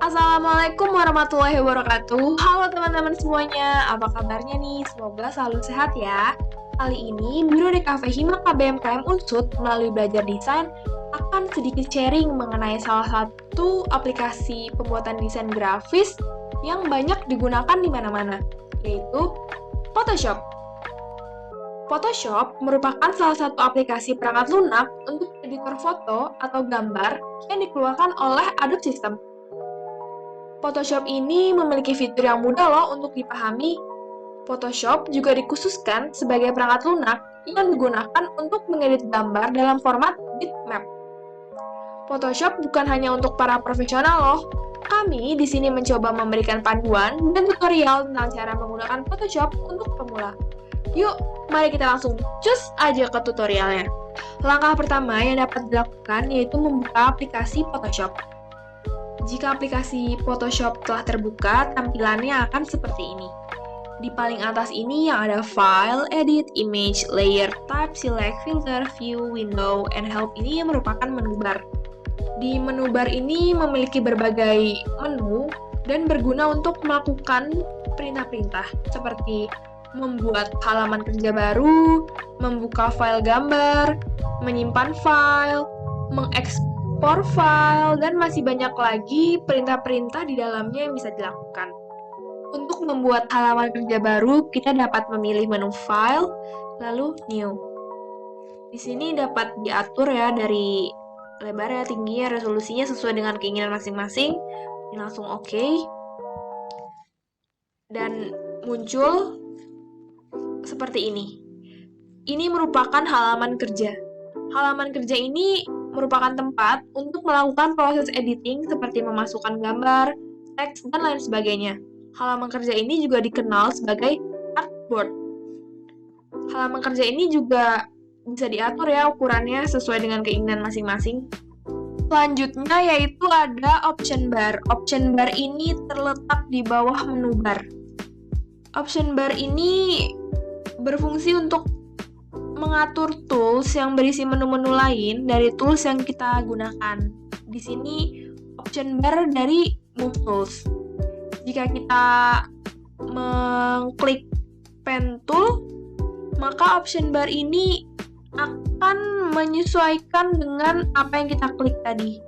Assalamualaikum warahmatullahi wabarakatuh. Halo teman-teman semuanya, apa kabarnya nih? Semoga selalu sehat ya. Kali ini, Biro DKV Himaka BMKM Unsut melalui belajar desain akan sedikit sharing mengenai salah satu aplikasi pembuatan desain grafis yang banyak digunakan di mana-mana, yaitu Photoshop. Photoshop merupakan salah satu aplikasi perangkat lunak untuk editor foto atau gambar yang dikeluarkan oleh Adobe System. Photoshop ini memiliki fitur yang mudah loh untuk dipahami. Photoshop juga dikhususkan sebagai perangkat lunak yang digunakan untuk mengedit gambar dalam format bitmap. Photoshop bukan hanya untuk para profesional loh. Kami di sini mencoba memberikan panduan dan tutorial tentang cara menggunakan Photoshop untuk pemula. Yuk, mari kita langsung cus aja ke tutorialnya. Langkah pertama yang dapat dilakukan yaitu membuka aplikasi Photoshop. Jika aplikasi Photoshop telah terbuka, tampilannya akan seperti ini. Di paling atas ini yang ada File, Edit, Image, Layer, Type, Select, Filter, View, Window, and Help ini yang merupakan menu bar. Di menu bar ini memiliki berbagai menu dan berguna untuk melakukan perintah-perintah seperti membuat halaman kerja baru, membuka file gambar, menyimpan file, mengekspor file, dan masih banyak lagi perintah-perintah di dalamnya yang bisa dilakukan. Untuk membuat halaman kerja baru, kita dapat memilih menu File, lalu New. Di sini dapat diatur ya dari lebarnya, tingginya, resolusinya sesuai dengan keinginan masing-masing. Ini langsung OK. Dan muncul seperti ini. Ini merupakan halaman kerja. Halaman kerja ini merupakan tempat untuk melakukan proses editing seperti memasukkan gambar, teks, dan lain sebagainya. Halaman kerja ini juga dikenal sebagai artboard. Halaman kerja ini juga bisa diatur ya ukurannya sesuai dengan keinginan masing-masing. Selanjutnya yaitu ada option bar. Option bar ini terletak di bawah menu bar. Option bar ini berfungsi untuk mengatur tools yang berisi menu-menu lain dari tools yang kita gunakan. Di sini option bar dari Move Tools. Jika kita mengklik pen tool, maka option bar ini akan menyesuaikan dengan apa yang kita klik tadi.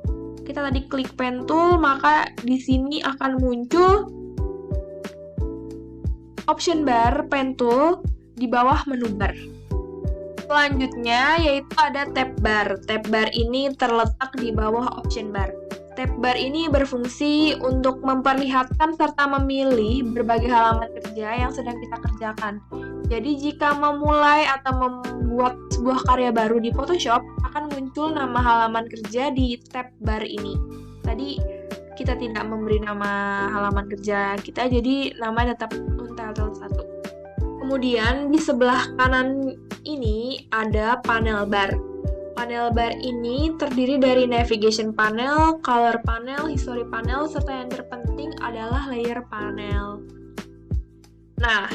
Kita tadi klik pen tool, maka di sini akan muncul option bar pen tool di bawah menu bar. Selanjutnya yaitu ada tab bar. Tab bar ini terletak di bawah option bar. Tab bar ini berfungsi untuk memperlihatkan serta memilih berbagai halaman kerja yang sedang kita kerjakan. Jadi jika memulai atau membuat sebuah karya baru di Photoshop, akan muncul nama halaman kerja di tab bar ini. Tadi kita tidak memberi nama halaman kerja kita, jadi nama tetap Untitled 1. Kemudian di sebelah kanan ini ada panel bar. Panel bar ini terdiri dari navigation panel, color panel, history panel, serta yang terpenting adalah layer panel. Nah,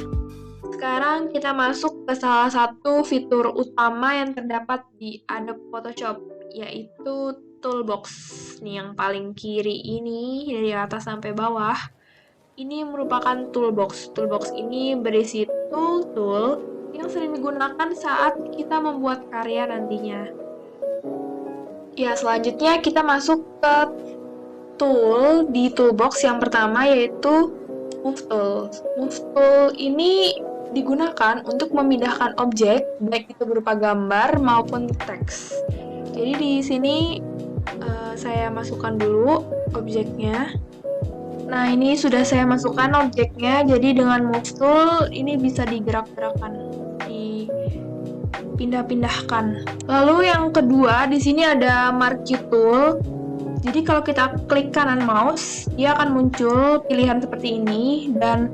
sekarang kita masuk ke salah satu fitur utama yang terdapat di Adobe Photoshop, yaitu toolbox. Nih yang paling kiri ini, dari atas sampai bawah. Ini merupakan toolbox. Toolbox ini berisi tool-tool yang sering digunakan saat kita membuat karya nantinya. Ya, selanjutnya kita masuk ke tool di toolbox yang pertama yaitu Move Tool. Move Tool ini digunakan untuk memindahkan objek, baik itu berupa gambar maupun teks. Jadi di sini saya masukkan dulu objeknya. Nah, ini sudah saya masukkan objeknya, jadi dengan Move Tool ini bisa digerak-gerakkan, dipindah-pindahkan. Lalu yang kedua, di sini ada Marquee Tool. Jadi kalau kita klik kanan mouse, dia akan muncul pilihan seperti ini, dan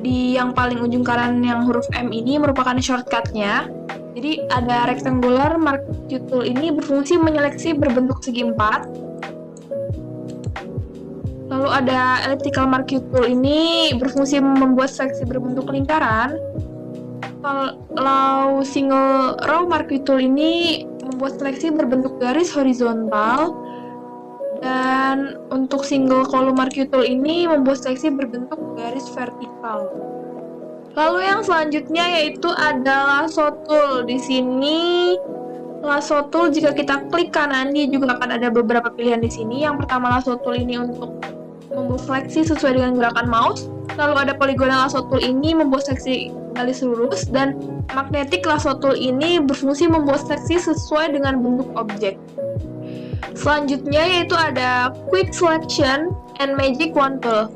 di yang paling ujung kanan yang huruf M ini merupakan shortcut-nya. Jadi ada rectangular Marquee Tool ini berfungsi menyeleksi berbentuk segi 4. Lalu ada elliptical marquee tool ini berfungsi membuat seleksi berbentuk lingkaran. Kalau single row marquee tool ini membuat seleksi berbentuk garis horizontal. Dan untuk single column marquee tool ini membuat seleksi berbentuk garis vertikal. Lalu yang selanjutnya yaitu ada lasso tool. Di sini lasso tool jika kita klik kanan dia juga akan ada beberapa pilihan di sini. Yang pertama lasso tool ini untuk membuat seleksi sesuai dengan gerakan mouse. Lalu ada polygonal lasso tool ini membuat seleksi garis lurus, dan magnetic lasso tool ini berfungsi membuat seleksi sesuai dengan bentuk objek. Selanjutnya yaitu ada quick selection and magic wand tool.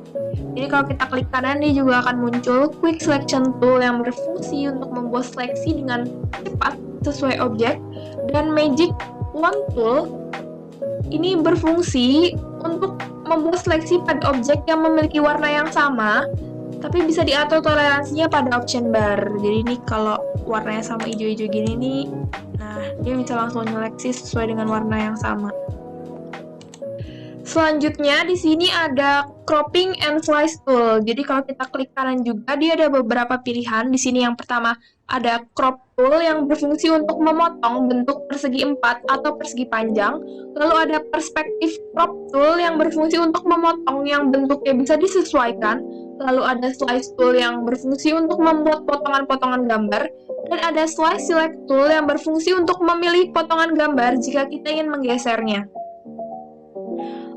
Jadi kalau kita klik kanan dia juga akan muncul quick selection tool yang berfungsi untuk membuat seleksi dengan cepat sesuai objek, dan magic wand tool ini berfungsi untuk membuat seleksi pada objek yang memiliki warna yang sama tapi bisa diatur toleransinya pada option bar. Jadi ini kalau warnanya sama hijau-hijau gini nih, nah dia bisa langsung nyeleksi sesuai dengan warna yang sama. Selanjutnya di sini ada cropping and slice tool. Jadi kalau kita klik kanan juga dia ada beberapa pilihan. Di sini yang pertama ada crop tool yang berfungsi untuk memotong bentuk persegi 4 atau persegi panjang. Lalu ada perspective crop tool yang berfungsi untuk memotong yang bentuknya bisa disesuaikan. Lalu ada slice tool yang berfungsi untuk membuat potongan-potongan gambar. Dan ada slice select tool yang berfungsi untuk memilih potongan gambar jika kita ingin menggesernya.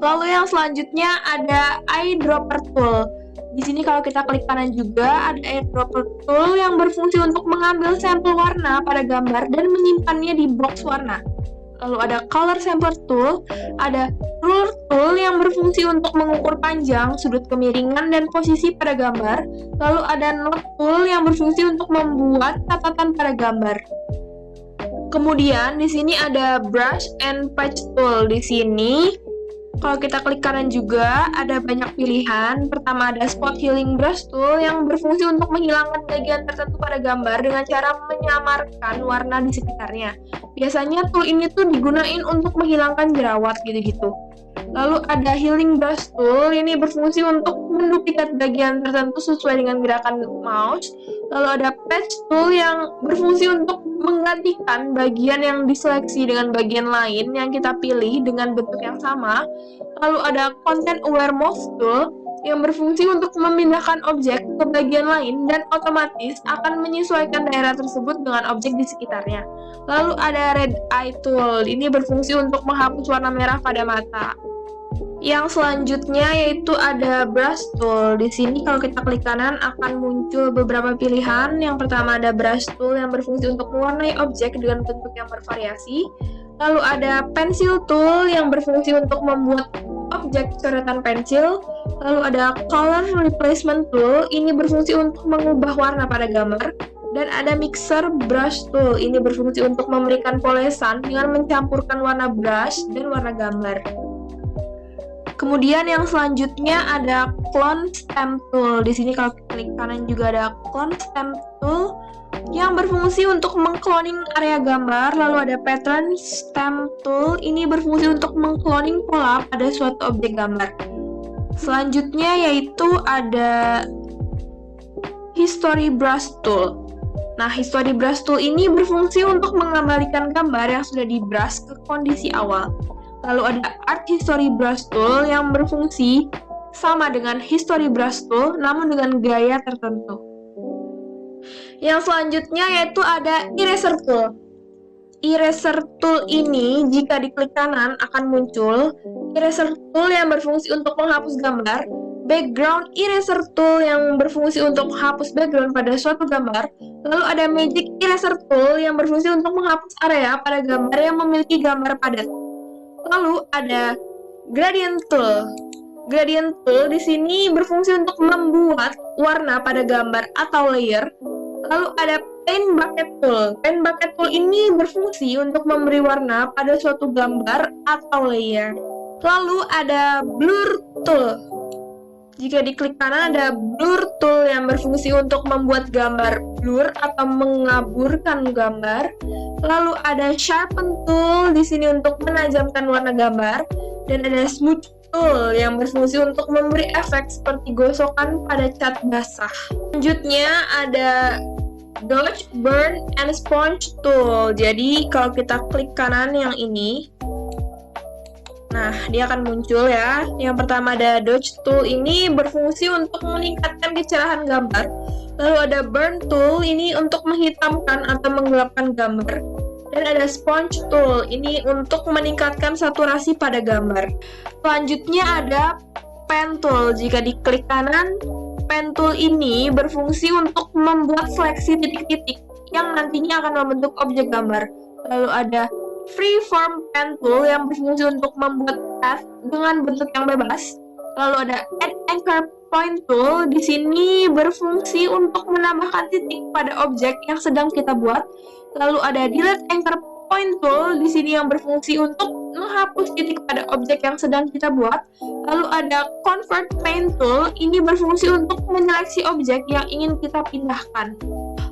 Lalu yang selanjutnya ada eyedropper tool. Di sini kalau kita klik kanan juga ada eyedropper tool yang berfungsi untuk mengambil sampel warna pada gambar dan menyimpannya di box warna. Lalu ada color sampler tool, ada ruler tool yang berfungsi untuk mengukur panjang, sudut kemiringan, dan posisi pada gambar. Lalu ada note tool yang berfungsi untuk membuat catatan pada gambar. Kemudian di sini ada brush and patch tool. Di sini kalau kita klik kanan juga ada banyak pilihan. Pertama ada spot healing brush tool yang berfungsi untuk menghilangkan bagian tertentu pada gambar dengan cara menyamarkan warna di sekitarnya. Biasanya tool ini tuh digunain untuk menghilangkan jerawat gitu-gitu. Lalu ada healing brush tool, ini berfungsi untuk menduplikat bagian tertentu sesuai dengan gerakan mouse. Lalu ada patch tool yang berfungsi untuk menggantikan bagian yang diseleksi dengan bagian lain yang kita pilih dengan bentuk yang sama. Lalu ada content aware move tool yang berfungsi untuk memindahkan objek ke bagian lain dan otomatis akan menyesuaikan daerah tersebut dengan objek di sekitarnya. Lalu ada red eye tool, ini berfungsi untuk menghapus warna merah pada mata. Yang selanjutnya yaitu ada brush tool. Di sini kalau kita klik kanan akan muncul beberapa pilihan. Yang pertama ada brush tool yang berfungsi untuk mewarnai objek dengan bentuk yang bervariasi. Lalu ada pencil tool yang berfungsi untuk membuat objek coretan pensil. Lalu ada color replacement tool, ini berfungsi untuk mengubah warna pada gambar. Dan ada mixer brush tool, ini berfungsi untuk memberikan polesan dengan mencampurkan warna brush dan warna gambar. Kemudian yang selanjutnya ada clone stamp tool. Di sini kalau klik kanan juga ada clone stamp tool yang berfungsi untuk mengcloning area gambar. Lalu ada pattern stamp tool, ini berfungsi untuk mengcloning pola pada suatu objek gambar. Selanjutnya yaitu ada history brush tool. Nah, history brush tool ini berfungsi untuk mengembalikan gambar yang sudah di brush ke kondisi awal. Lalu ada art history brush tool yang berfungsi sama dengan history brush tool namun dengan gaya tertentu. Yang selanjutnya yaitu ada eraser tool. Eraser tool ini jika diklik kanan akan muncul eraser tool yang berfungsi untuk menghapus gambar, background eraser tool yang berfungsi untuk menghapus background pada suatu gambar, lalu ada magic eraser tool yang berfungsi untuk menghapus area pada gambar yang memiliki gambar padat. Lalu ada gradient tool. Gradient tool di sini berfungsi untuk membuat warna pada gambar atau layer. Lalu ada paint bucket tool. Paint bucket tool ini berfungsi untuk memberi warna pada suatu gambar atau layer. Lalu ada blur tool. Jika diklik kanan ada blur tool yang berfungsi untuk membuat gambar blur atau mengaburkan gambar. Lalu ada sharpen tool di sini untuk menajamkan warna gambar, dan ada smooth tool yang berfungsi untuk memberi efek seperti gosokan pada cat basah. Selanjutnya ada dodge, burn, and sponge tool. Jadi kalau kita klik kanan yang ini, Nah, dia akan muncul ya. Yang pertama ada Dodge Tool, ini berfungsi untuk meningkatkan kecerahan gambar. Lalu ada Burn Tool, ini untuk menghitamkan atau menggelapkan gambar. Dan ada Sponge Tool, ini untuk meningkatkan saturasi pada gambar. Selanjutnya ada Pen Tool. Jika diklik kanan, Pen Tool ini berfungsi untuk membuat seleksi titik-titik yang nantinya akan membentuk objek gambar. Lalu ada Freeform Pen Tool yang berfungsi untuk membuat path dengan bentuk yang bebas. Lalu ada Add Anchor Point Tool, di sini berfungsi untuk menambahkan titik pada objek yang sedang kita buat. Lalu ada Delete Anchor Point Tool, di sini yang berfungsi untuk menghapus titik pada objek yang sedang kita buat. Lalu ada Convert Main Tool, ini berfungsi untuk menyeleksi objek yang ingin kita pindahkan.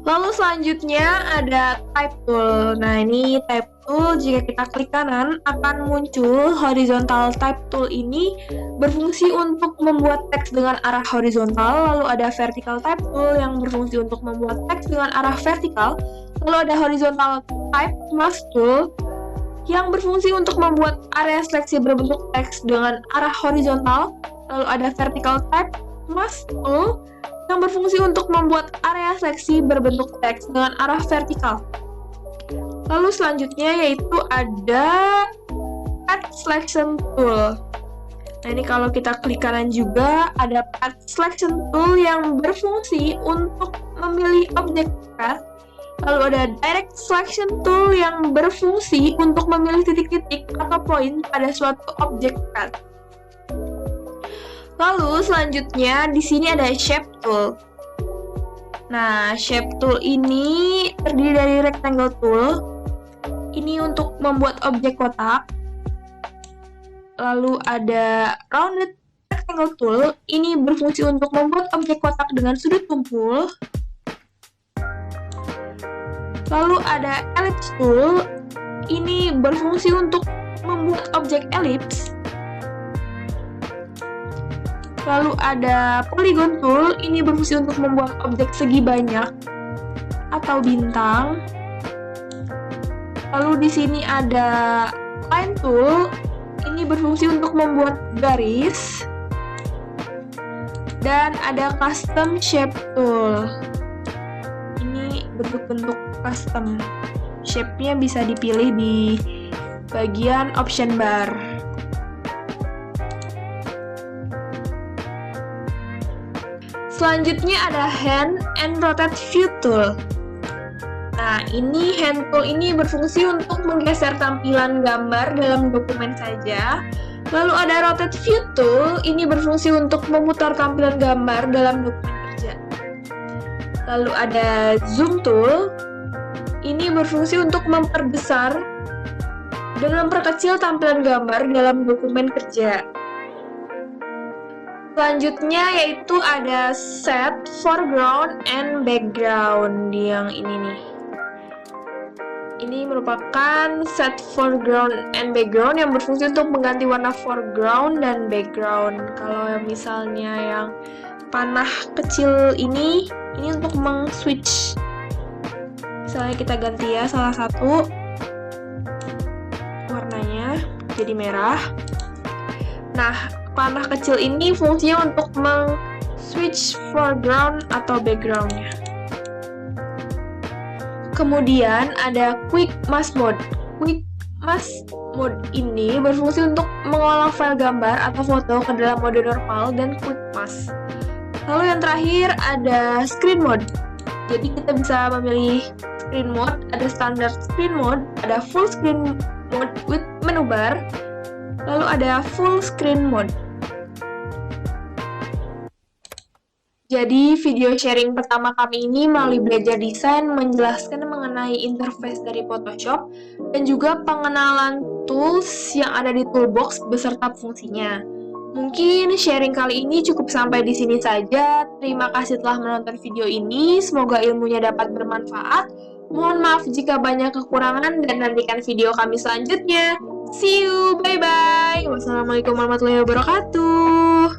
Lalu selanjutnya ada Type Tool. Nah, ini Type Tool, jika kita klik kanan akan muncul horizontal. Type Tool ini berfungsi untuk membuat teks dengan arah horizontal. Lalu ada Vertical Type Tool yang berfungsi untuk membuat teks dengan arah vertikal. Lalu ada Horizontal Type Mask Tool yang berfungsi untuk membuat area seleksi berbentuk teks dengan arah horizontal. Lalu ada Vertical Type Mask Tool yang berfungsi untuk membuat area seleksi berbentuk teks dengan arah vertikal. Lalu selanjutnya yaitu ada Path Selection Tool. Nah, ini kalau kita klik kanan juga ada Path Selection Tool yang berfungsi untuk memilih objek path. Lalu ada Direct Selection Tool yang berfungsi untuk memilih titik-titik atau poin pada suatu objek path. Lalu selanjutnya di sini ada Shape Tool. Nah, Shape Tool ini terdiri dari Rectangle Tool. Ini untuk membuat objek kotak. Lalu ada Rounded Rectangle Tool. Ini berfungsi untuk membuat objek kotak dengan sudut tumpul. Lalu ada Ellipse Tool. Ini berfungsi untuk membuat objek elips. Lalu ada Polygon Tool, ini berfungsi untuk membuat objek segi banyak atau bintang. Lalu di sini ada Line Tool, ini berfungsi untuk membuat garis. Dan ada Custom Shape Tool. Ini bentuk-bentuk custom. Shape-nya bisa dipilih di bagian option bar. Selanjutnya ada Hand and Rotate View Tool. Nah, ini Hand Tool ini berfungsi untuk menggeser tampilan gambar dalam dokumen saja. Lalu ada Rotate View Tool, ini berfungsi untuk memutar tampilan gambar dalam dokumen kerja. Lalu ada Zoom Tool, ini berfungsi untuk memperbesar dan memperkecil tampilan gambar dalam dokumen kerja. Selanjutnya yaitu ada Set Foreground and Background yang ini nih. Ini merupakan set foreground and background yang berfungsi untuk mengganti warna foreground dan background. Kalau misalnya yang panah kecil ini untuk meng-switch. Misalnya kita ganti ya salah satu warnanya jadi merah. Nah, panah kecil ini fungsinya untuk meng-switch foreground atau backgroundnya. Kemudian ada Quick Mask Mode. Quick Mask Mode ini berfungsi untuk mengolah file gambar atau foto ke dalam mode normal dan Quick Mask. Lalu yang terakhir ada Screen Mode. Jadi kita bisa memilih Screen Mode, ada Standard Screen Mode, ada Full Screen Mode with menu bar, lalu ada Full Screen Mode. Jadi video sharing pertama kami ini melalui belajar desain menjelaskan mengenai interface dari Photoshop dan juga pengenalan tools yang ada di toolbox beserta fungsinya. Mungkin sharing kali ini cukup sampai di sini saja. Terima kasih telah menonton video ini. Semoga ilmunya dapat bermanfaat. Mohon maaf jika banyak kekurangan dan nantikan video kami selanjutnya. See you, bye-bye. Wassalamualaikum warahmatullahi wabarakatuh.